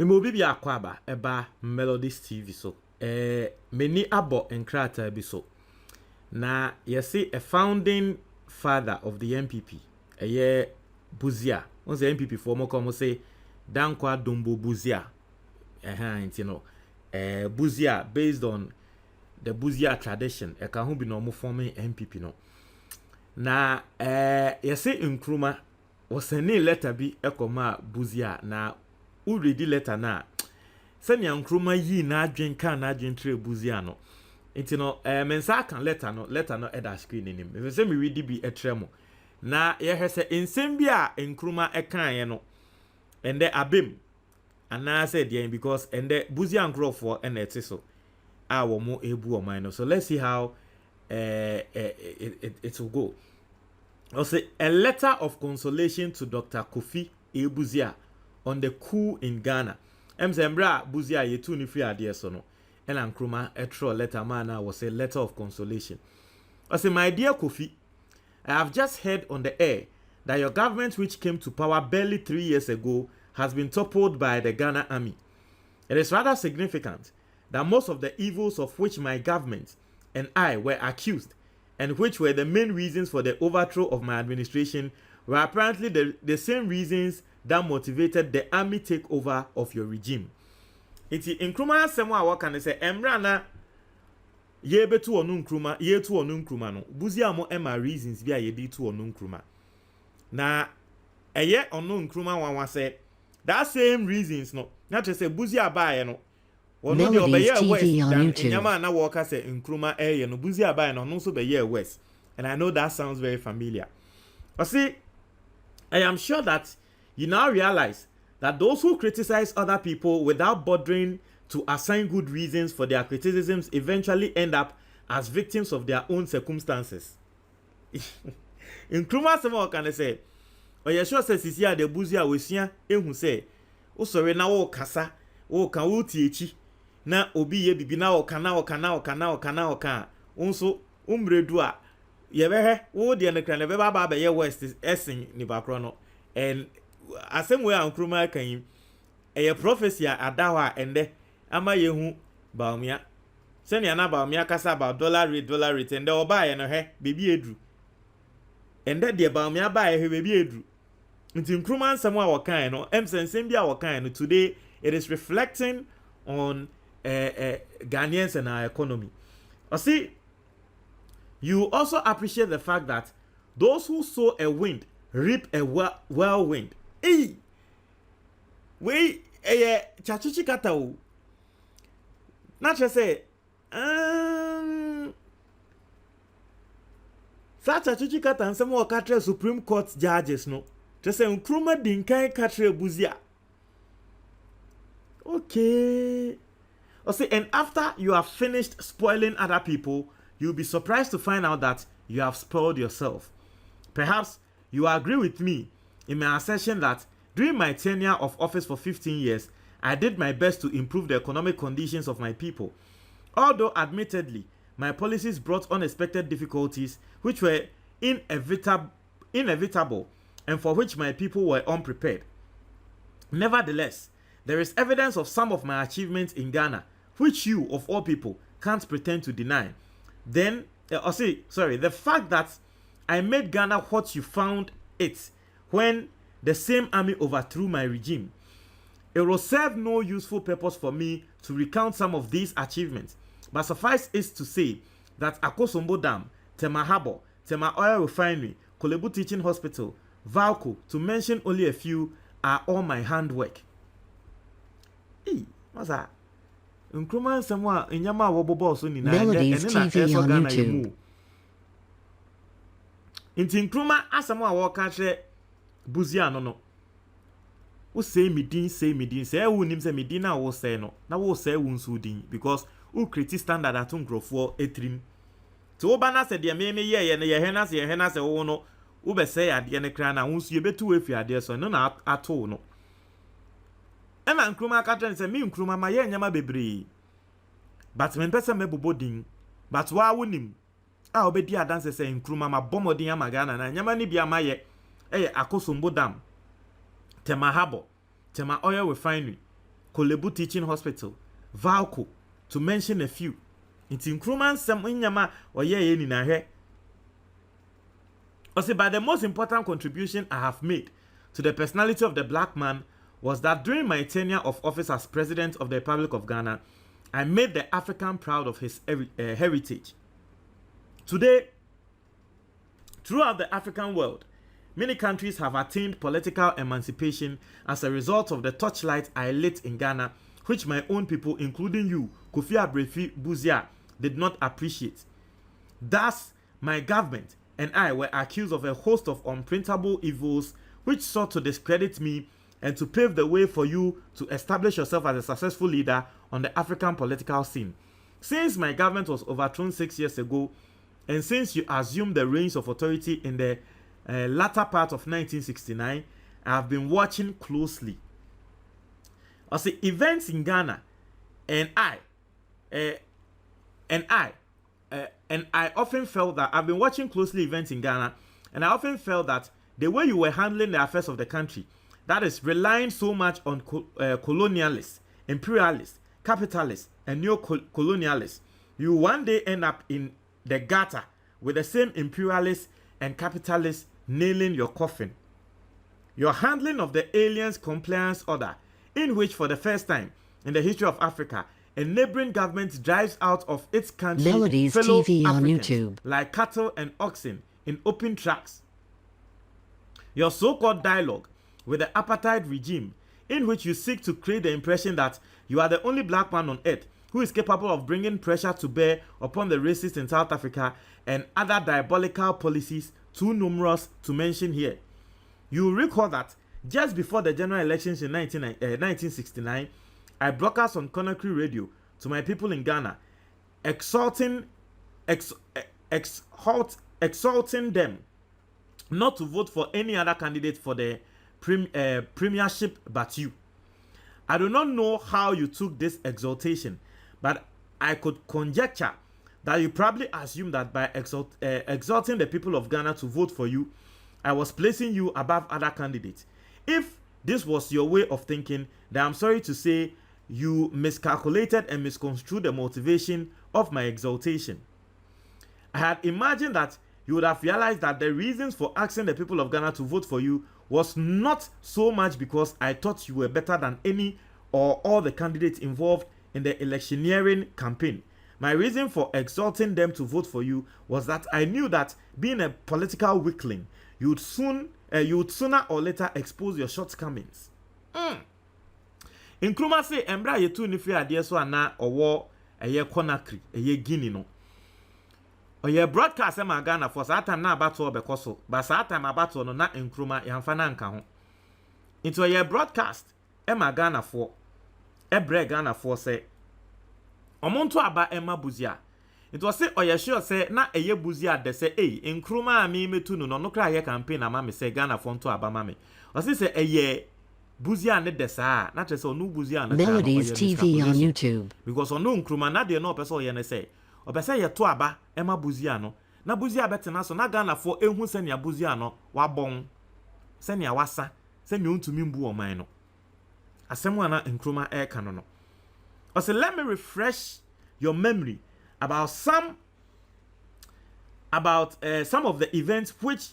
me obi bi akwaba eba Melodies TV so many abo Nkrumah bi so na yesi a founding father of the MPP Busia on the MPP for mo come say Dankwa Dombo Busia you know Busia based on the Busia tradition e ka ho bi no mo forming MPP no na yesi Nkrumah was sending letter bi ekoma Busia na u read letter na send Nkrumah yi na adwen kan na adwen tre Busia no enti no mensa kan letter no eda screen nim me say me read bi etremo na ye hese ensem bi a Nkrumah ekan ye no ende abem ana say there because ende Busia Nkrofo ena ete so a wo mo ebu o man no. So let's see how it will go. Also, a letter of consolation to Dr Kofi Busia on the coup in Ghana. Mbra Busia ye tu ni free ade so no. Ela Nkrumah etro letter man was a letter of consolation. I say, my dear Kofi, I have just heard on the air that your government, which came to power barely 3 years ago, has been toppled by the Ghana army. It is rather significant that most of the evils of which my government and I were accused, and which were the main reasons for the overthrow of my administration, were apparently the same reasons that motivated the army takeover of your regime. Iti Nkrumah semo a waka ne se emra na ye betu onu Nkrumah ye tu onu Nkrumah no Busia mo ema reasons bi a ye di tu onu Nkrumah na eye onu Nkrumah wanwa se that same reasons no na to say Busia baaye no ono de obeye west nyama na waka se Nkrumah eye no Busia baaye no so beye west, and I know that sounds very familiar. But see, I am sure that you now realize that those who criticize other people without bothering to assign good reasons for their criticisms eventually end up as victims of their own circumstances. Nkrumah sema can say, "Oye sure say sisia de Busia wesia ehu say, o sori na wo kasa, wo kan wo tie na obi ye bibi na wo kana unso umredu a ye behe wo de ne kra ne be ba ye west esin ni bakro no and asem we Nkrumah kan a prophecy adawa ende ama yehu baumia send ya na baumia kasa about dollar rate ende oba ye no he bebi edru ende de baumia ba ye he bebi edru nti Nkrumah nsem a wokan no emsensem bia wokan no today it is reflecting on Ghanaians and our economy. See, you also appreciate the fact that those who sow a wind reap a whirlwind. Hey, we chachichi kata o. Not just say such chachichi kata and some more katre Supreme Court judges no. Just say Nkrumah dinkai katre Busia. Okay. See, and after you have finished spoiling other people, you'll be surprised to find out that you have spoiled yourself. Perhaps you agree with me in my assertion that during my tenure of office for 15 years, I did my best to improve the economic conditions of my people. Although admittedly, my policies brought unexpected difficulties which were inevitable and for which my people were unprepared. Nevertheless, there is evidence of some of my achievements in Ghana, which you, of all people, can't pretend to deny. Then, the fact that I made Ghana what you found it when the same army overthrew my regime. It will serve no useful purpose for me to recount some of these achievements, but suffice it to say that Akosombo Dam, Tema Harbour, Tema Oil Refinery, Kolebu Teaching Hospital, Valco, to mention only a few, are all my handwork. What's that? Nkrumah somewhere in Yama Wobobo so ni Melodies TV on YouTube. Inti Nkrumah asamwa wo ka hye Busia no. Wo say midin say wo nim say midin na wo say no. Na wo say wo nso din because wo create standard at nkrofo etrim. To wo ba na se de me ye ne ye he na se wo no. Wo be say ade ne kra na wo nso ye betu efi ade so no na ato no. Ena Nkrumah ka tren se mi Nkrumah ma ye nyama bebre. But men pese me bobodin. But wa wonim. A obedi adanse se Nkrumah ma bomodin ya magana na nyama ni bia ma ye. Akosombo Dam. Tema Harbour. Tema Oil Refinery. Kolebu Teaching Hospital, Valco, to mention a few. It's Nkrumah some inyama or ye ni na he. Also, but the most important contribution I have made to the personality of the black man was that during my tenure of office as President of the Republic of Ghana, I made the African proud of his heritage. Today, throughout the African world, many countries have attained political emancipation as a result of the torchlight I lit in Ghana, which my own people, including you, Dr Busia, did not appreciate. Thus, my government and I were accused of a host of unprintable evils which sought to discredit me and to pave the way for you to establish yourself as a successful leader on the African political scene. Since my government was overthrown 6 years ago, and since you assumed the reins of authority in the latter part of 1969, I have been watching closely. I say events in Ghana, and I often felt that I've been watching closely events in Ghana, and I often felt that the way you were handling the affairs of the country, that is relying so much on colonialists, imperialists, capitalists, and neo-colonialists, you one day end up in the gutter with the same imperialists and capitalists nailing your coffin. Your handling of the Aliens Compliance Order, in which for the first time in the history of Africa, a neighboring government drives out of its country Melodies fellow TV on Africans YouTube, like cattle and oxen in open tracks. Your so-called dialogue with the apartheid regime, in which you seek to create the impression that you are the only black man on earth who is capable of bringing pressure to bear upon the racists in South Africa, and other diabolical policies too numerous to mention here. You will recall that just before the general elections in 1969, I broadcast on Conakry Radio to my people in Ghana, exhorting them not to vote for any other candidate for the premiership but you. I do not know how you took this exhortation, but I could conjecture that you probably assumed that by exhorting the people of Ghana to vote for you, I was placing you above other candidates. If this was your way of thinking, then I'm sorry to say you miscalculated and misconstrued the motivation of my exhortation. I had imagined that you would have realized that the reasons for asking the people of Ghana to vote for you was not so much because I thought you were better than any or all the candidates involved in the electioneering campaign. My reason for exhorting them to vote for you was that I knew that being a political weakling, you would sooner or later expose your shortcomings. Nkrumah say embra yetu ni free ade so ana owo eye Conakry eye Guinea no. Oye broadcast e ma Ghana for that time na abato obekoso, but that time abato no na Nkrumah yamfa na nka ho. Into oye broadcast e ma Ghana for e bre Ghana for say omonto aba Emma Busia. It was say oye sure say na eye Busia de say Nkrumah mi metu no no kra ye campaign ama me say Ghana for nto aba ma me. O say eye Busia ne de saa na tese onu Busia na Melodies TV on YouTube, because onu Nkrumah na de no person ye ne say obese ye to aba Emma Busia no na Busia betena so na Ghana for ehu se ne Busia no wabon se ne wasa se ne untumi mbu oman no asemu na Nkrumah e ka no. Also, let me refresh your memory about some of the events which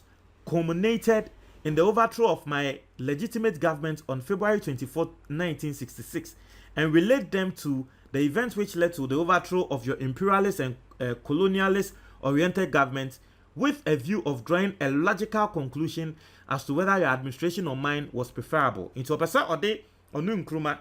culminated in the overthrow of my legitimate government on February 24, 1966, and relate them to the events which led to the overthrow of your imperialist and colonialist-oriented government, with a view of drawing a logical conclusion as to whether your administration or mine was preferable. Into a person or day onu Nkrumah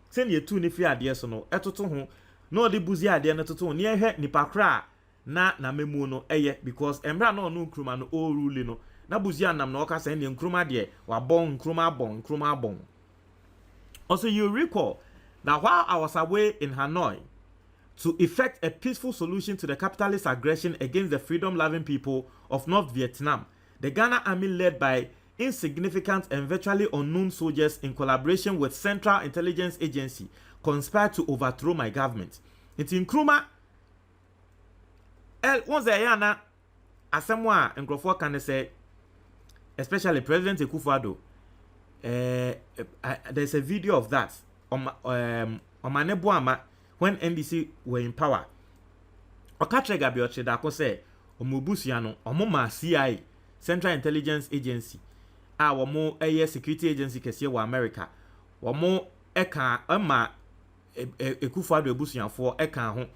send ye tu ni free ade so no etoto ho no de buzi ade na toto ni ehwe nipa kra na memu no eye because embra no onu Nkrumah no o rule no na buzi anam na oka send Nkrumah de wa bon Nkrumah bon. Also, you recall that while I was away in Hanoi to effect a peaceful solution to the capitalist aggression against the freedom-loving people of North Vietnam, the Ghana Army, led by insignificant and virtually unknown soldiers in collaboration with Central Intelligence Agency, conspired to overthrow my government. It's in Nkrumah. Once a yana, as someone in Nkrumah can say, especially President Akufo Addo, there's a video of that Omaneboama when NDC were in power. Okatre Gabioche Dako say Omo Busia no Omo CIA Central Intelligence Agency a womo security agency kese wa America womo eka ama Akufo Addo Busiafo eka ho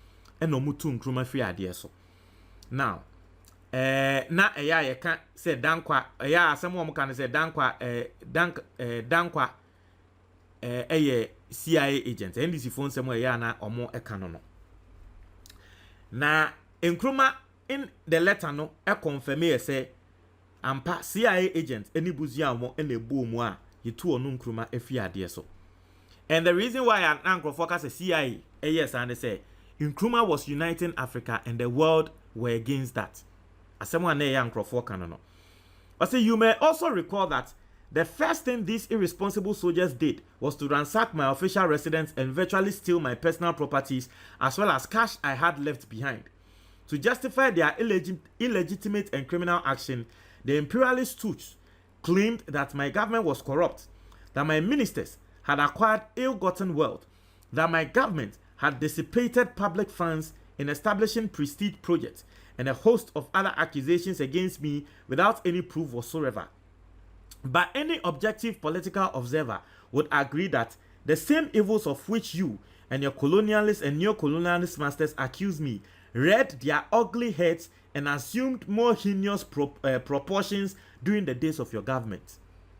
ena omo tu Nkrumah free ade so. Now na eya ye ka say dankwa eya asem wo ka say dankwa dankwa CIA agent NDC phone sem eya na omo eka no. Na Nkrumah in the letter no confirm say ampa CIA agent any Busia mo ene bo mu a yetu onu Nkrumah afi ade so. And the reason why an anchor focus a CIA yes and they say Nkrumah was uniting Africa and the world were against that. As someone na anchor focus no. I say you may also recall that the first thing these irresponsible soldiers did was to ransack my official residence and virtually steal my personal properties as well as cash I had left behind. To justify their illegitimate and criminal action, the imperialist stooges claimed that my government was corrupt, that my ministers had acquired ill-gotten wealth, that my government had dissipated public funds in establishing prestige projects, and a host of other accusations against me without any proof whatsoever. But any objective political observer would agree that the same evils of which you and your colonialist and neo-colonialist masters accuse me reared their ugly heads and assumed more heinous proportions during the days of your government.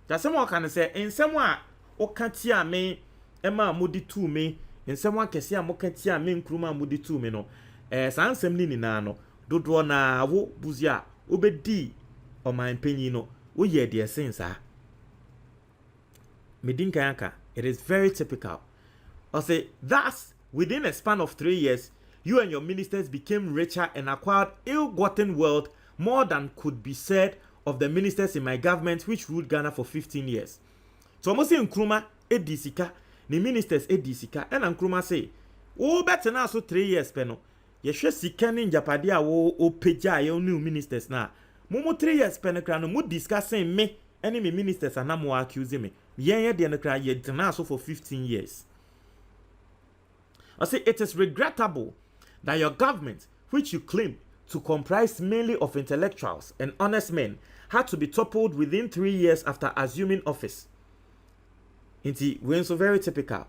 That's someone can say, in someone okatia me ema mudi tu me, in someone kesia mokatia me Nkrumah mudi tu me no. Sansem ni na no dodo na wo Busia obedi o man penyi no wo ye de sense ah. Medinka yanka, it is very typical. I say thus within a span of 3 years you and your ministers became richer and acquired ill-gotten wealth more than could be said of the ministers in my government which ruled Ghana for 15 years. So almost Nkrumah edisika, the ministers edisika, and Nkrumah say, oh better now so 3 years peno. Ye sure sika ni Japadia o peja ye new ministers na. Momo 3 years peno kra no mo discussing me any me ministers and mo accuse me. Ye de no kra ye now so for 15 years. I say it is regrettable that your government, which you claim to comprise mainly of intellectuals and honest men, had to be toppled within 3 years after assuming office. Inti, when so very typical.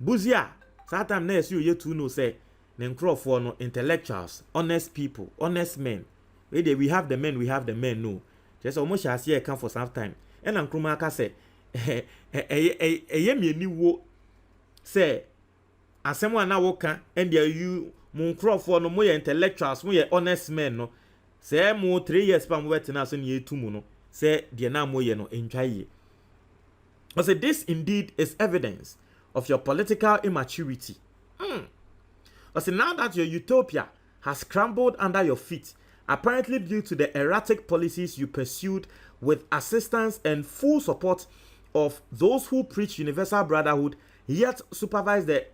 Busia, Satam Nes you to know say, Nkrumah no intellectuals, honest people, honest men. We have the men, no. Just almost as here come for some time. And Nkrumah ka say, ye wo say, as someone now woka, and you Nkrumah no more intellectuals, more honest men, no. Say mo 3 years pa mo wetina so ne etumu no. Say de na mo ye no entwaye. I say this indeed is evidence of your political immaturity. I say now that your utopia has crumbled under your feet, apparently due to the erratic policies you pursued with assistance and full support of those who preach universal brotherhood, yet supervise the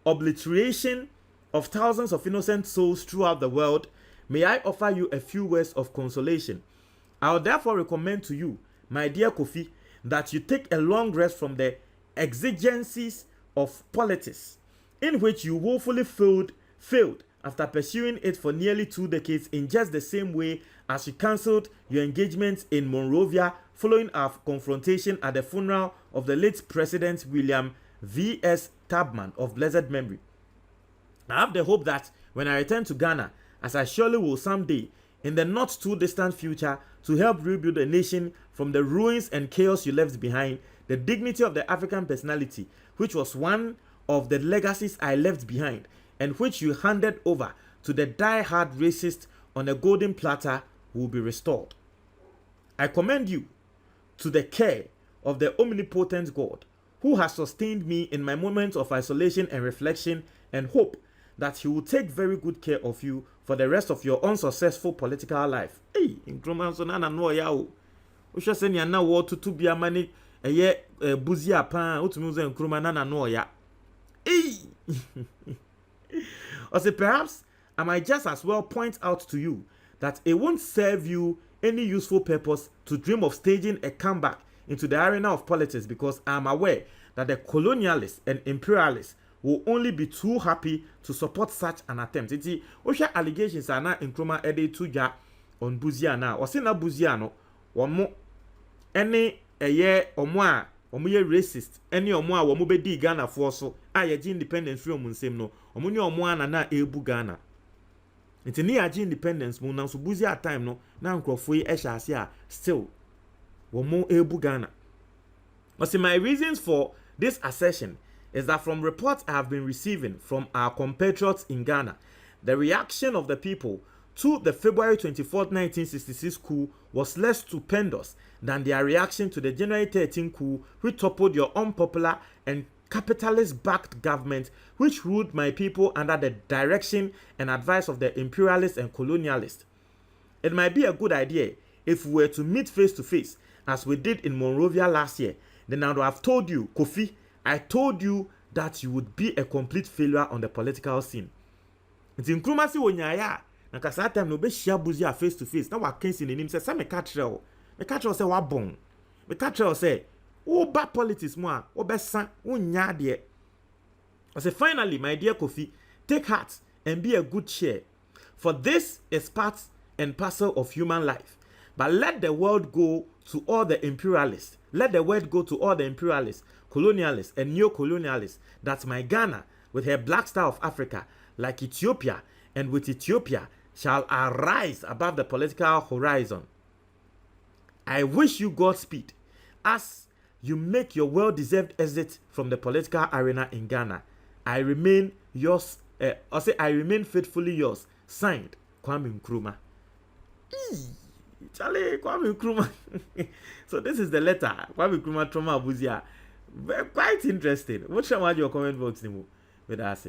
obliteration of thousands of innocent souls throughout the world, may I offer you a few words of consolation. I will therefore recommend to you, my dear Kofi, that you take a long rest from the exigencies of politics, in which you woefully failed after pursuing it for nearly 2 decades in just the same way as you cancelled your engagement in Monrovia following our confrontation at the funeral of the late President William V.S. Tubman of blessed memory. I have the hope that when I return to Ghana, as I surely will someday, in the not too distant future, to help rebuild a nation from the ruins and chaos you left behind, the dignity of the African personality, which was one of the legacies I left behind, and which you handed over to the die-hard racist on a golden platter, will be restored. I commend you to the care of the omnipotent God, who has sustained me in my moments of isolation and reflection, and hope that he will take very good care of you for the rest of your unsuccessful political life. Hey, Nkrumah so na no ya o. O hwe se nia na wo tutu bia mane eye Busia pa, otumi zo Nkrumah na no ya. Hey. Or say perhaps I might just as well point out to you that it won't serve you any useful purpose to dream of staging a comeback into the arena of politics because I am aware that the colonialists and imperialists will only be too happy to support such an attempt. Iti, osha allegations are na Nkrumah ede tuja on Busia na. Wasi na Busia no, wamo ene eye omwa ye racist, ene omwa wamo bedi Ghana for so, ye independence free omunsem no, omunye omwa na ebu Ghana. Iti ni aji independence mu na so Busia time no, na Nkrofo yi esha ase a still wamo ebu Ghana. Wasi my reasons for this assertion is that from reports I have been receiving from our compatriots in Ghana, the reaction of the people to the February 24, 1966 coup was less stupendous than their reaction to the January 13 coup, which toppled your unpopular and capitalist-backed government, which ruled my people under the direction and advice of the imperialists and colonialists. It might be a good idea if we were to meet face to face, as we did in Monrovia last year. Then I would have told you, Kofi, I told you that you would be a complete failure on the political scene. Nti Nkrumah si wonyaya na kasa time no be share Busia face to face na wa kensi ne nim se me ka kire se wa bon me ka kire se wo ba politics mu a wo be san wonya de. I say finally my dear Kofi, take heart and be a good cheer, for this is part and parcel of human life. But let the world go to all the imperialists. Let the word go to all the imperialists, colonialists, and neo-colonialists that my Ghana, with her black star of Africa, like Ethiopia, and with Ethiopia, shall arise above the political horizon. I wish you Godspeed as you make your well-deserved exit from the political arena in Ghana. I remain yours. I remain faithfully yours. Signed, Kwame Nkrumah. Charlie, Kwame Nkrumah. So this is the letter. Kwame Nkrumah Trauma Busia. Quite interesting. What shall I your comment box? With us?